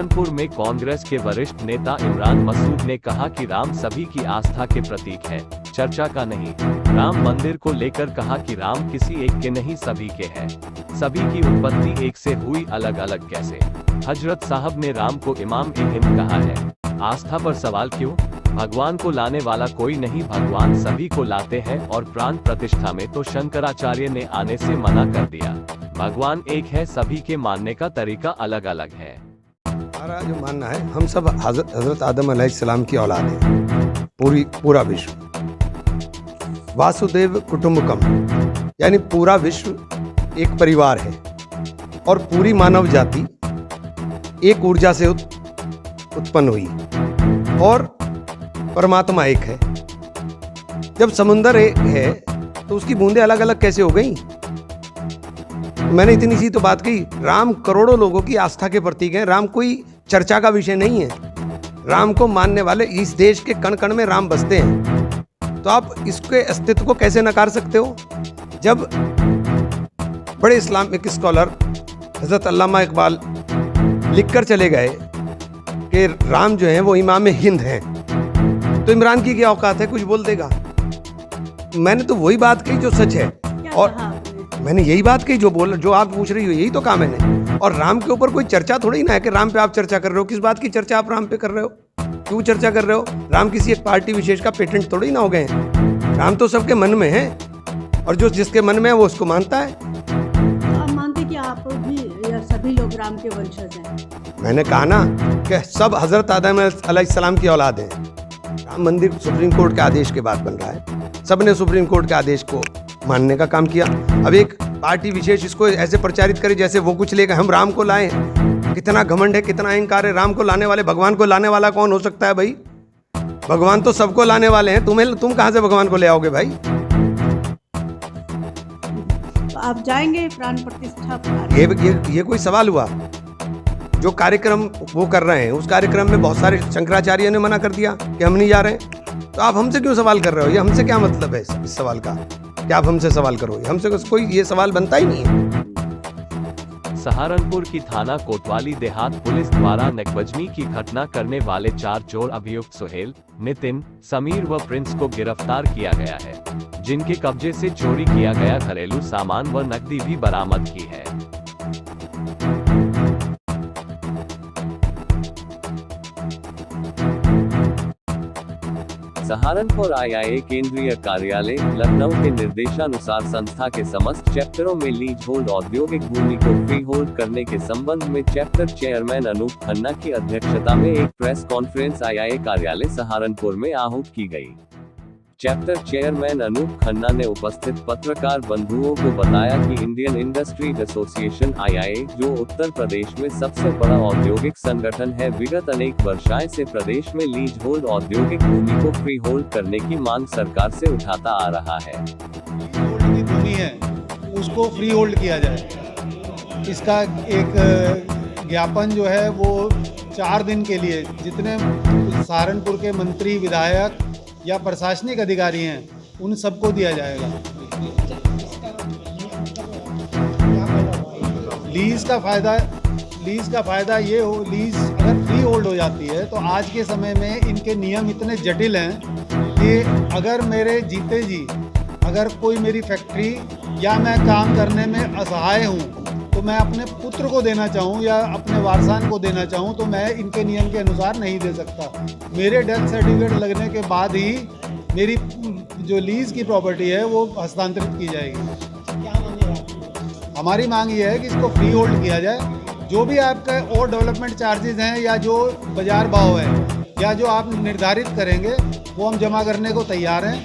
सहारनपुर में कांग्रेस के वरिष्ठ नेता इमरान मसूद ने कहा कि राम सभी की आस्था के प्रतीक है, चर्चा का नहीं। राम मंदिर को लेकर कहा कि राम किसी एक के नहीं सभी के हैं। सभी की उत्पत्ति एक से हुई, अलग अलग कैसे? हजरत साहब ने राम को इमाम ए हिंद कहा है। आस्था पर सवाल क्यों? भगवान को लाने वाला कोई नहीं, भगवान सभी को लाते हैं। और प्राण प्रतिष्ठा में तो शंकराचार्य ने आने से मना कर दिया। भगवान एक है, सभी के मानने का तरीका अलग अलग है। हमारा जो मानना है, हम सब हजरत आदम अलैहिस्सलाम की औलाद हैं। पूरा विश्व वासुदेव कुटुंबकम, यानी पूरा विश्व एक परिवार है और पूरी मानव जाति एक ऊर्जा से उत्पन्न हुई और परमात्मा एक है। जब समुंदर एक है तो उसकी बूंदें अलग अलग कैसे हो गई? मैंने इतनी सी तो बात कही। राम करोड़ों लोगों की आस्था के प्रतीक हैं। राम कोई चर्चा का विषय नहीं है। राम को मानने वाले इस देश के कण कण में राम बसते हैं। तो आप इसके अस्तित्व को कैसे नकार सकते हो? जब बड़े इस्लामिक स्कॉलर हजरत अल्लामा इकबाल लिखकर चले गए कि राम जो है वो इमाम हिंद हैं, तो इमरान की क्या औकात है कुछ बोल देगा? मैंने तो वही बात कही जो सच है, और मैंने यही बात कही जो आप पूछ रही हो, यही तो कहा मैंने। और राम के ऊपर कोई चर्चा थोड़ी ना है कि राम पे आप चर्चा कर रहे हो। किस बात की चर्चा आप राम पे कर रहे हो? क्यों चर्चा कर रहे हो? राम किसी एक पार्टी विशेष का पेटेंट थोड़ी ना हो गए हैं। राम तो सबके मन में है और जो जिसके मन में है वो उसको मानता है। आप मानते कि आप भी या सभी लोग राम के वंशज हैं? मैंने कहा ना कि सब हजरत आदम अलैहिस्सलाम की औलाद हैं। राम मंदिर सुप्रीम कोर्ट के आदेश के बाद बन रहा है। सबने सुप्रीम कोर्ट के आदेश को मानने का काम किया। अब एक पार्टी विशेष इसको ऐसे प्रचारित करे जैसे वो कुछ लेकर हम राम को लाए हैं। कितना घमंड है, कितना अहंकार है। राम को लाने वाले, भगवान को लाने वाला कौन हो सकता है भाई? भगवान तो सबको लाने वाले हैं। तुम कहां से भगवान को ले आओगे भाई? तो आप जाएंगे प्राण प्रतिष्ठा? ये कोई सवाल हुआ? जो कार्यक्रम वो कर रहे हैं उस कार्यक्रम में बहुत सारे शंकराचार्य ने मना कर दिया कि हम नहीं जा रहे हैं। तो आप हमसे क्यों सवाल कर रहे हो? ये हमसे क्या मतलब है इस सवाल का? क्या आप हमसे सवाल करो? हमसे कोई ये सवाल बनता ही नहीं है। सहारनपुर की थाना कोतवाली देहात पुलिस द्वारा नकबजनी की घटना करने वाले 4 चोर अभियुक्त सुहेल, नितिन, समीर व प्रिंस को गिरफ्तार किया गया है, जिनके कब्जे से चोरी किया गया घरेलू सामान व नकदी भी बरामद की है। सहारनपुर आईआईए केंद्रीय कार्यालय लखनऊ के निर्देशानुसार संस्था के समस्त चैप्टरों में लीज होल्ड औद्योगिक भूमि को फ्री होल्ड करने के संबंध में चैप्टर चेयरमैन अनूप खन्ना की अध्यक्षता में एक प्रेस कॉन्फ्रेंस आईआईए कार्यालय सहारनपुर में आहूत की गई। चैप्टर चेयरमैन अनूप खन्ना ने उपस्थित पत्रकार बंधुओं को बताया कि इंडियन इंडस्ट्रीज एसोसिएशन आईआईए, जो उत्तर प्रदेश में सबसे बड़ा औद्योगिक संगठन है, विगत अनेक वर्षों से प्रदेश में लीज होल्ड औद्योगिक भूमि को फ्री होल्ड करने की मांग सरकार से उठाता आ रहा है। होल्ड की भूमि है उसको फ्री होल्ड किया जाए। इसका एक ज्ञापन जो है वो 4 दिन के लिए जितने सहारनपुर के मंत्री, विधायक या प्रशासनिक अधिकारी हैं उन सबको दिया जाएगा। लीज का फायदा ये हो, लीज अगर फ्री होल्ड हो जाती है तो आज के समय में इनके नियम इतने जटिल हैं कि अगर मेरे जीते जी अगर कोई मेरी फैक्ट्री या मैं काम करने में असहाय हूँ तो मैं अपने पुत्र को देना चाहूँ या अपने वारसान को देना चाहूँ तो मैं इनके नियम के अनुसार नहीं दे सकता। मेरे डेथ सर्टिफिकेट लगने के बाद ही मेरी जो लीज की प्रॉपर्टी है वो हस्तांतरित की जाएगी। हमारी मांग ये है कि इसको फ्री होल्ड किया जाए। जो भी आपका और डेवलपमेंट चार्जेस हैं या जो बाजार भाव है या जो आप निर्धारित करेंगे वो हम जमा करने को तैयार हैं,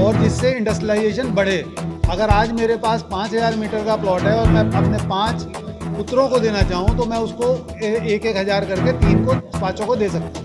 और जिससे इंडस्ट्रियलाइजेशन बढ़े। अगर आज मेरे पास 5000 मीटर का प्लॉट है और मैं अपने 5 पुत्रों को देना चाहूँ तो मैं उसको 1-1 हज़ार करके 3 को 5 को दे सकता हूँ।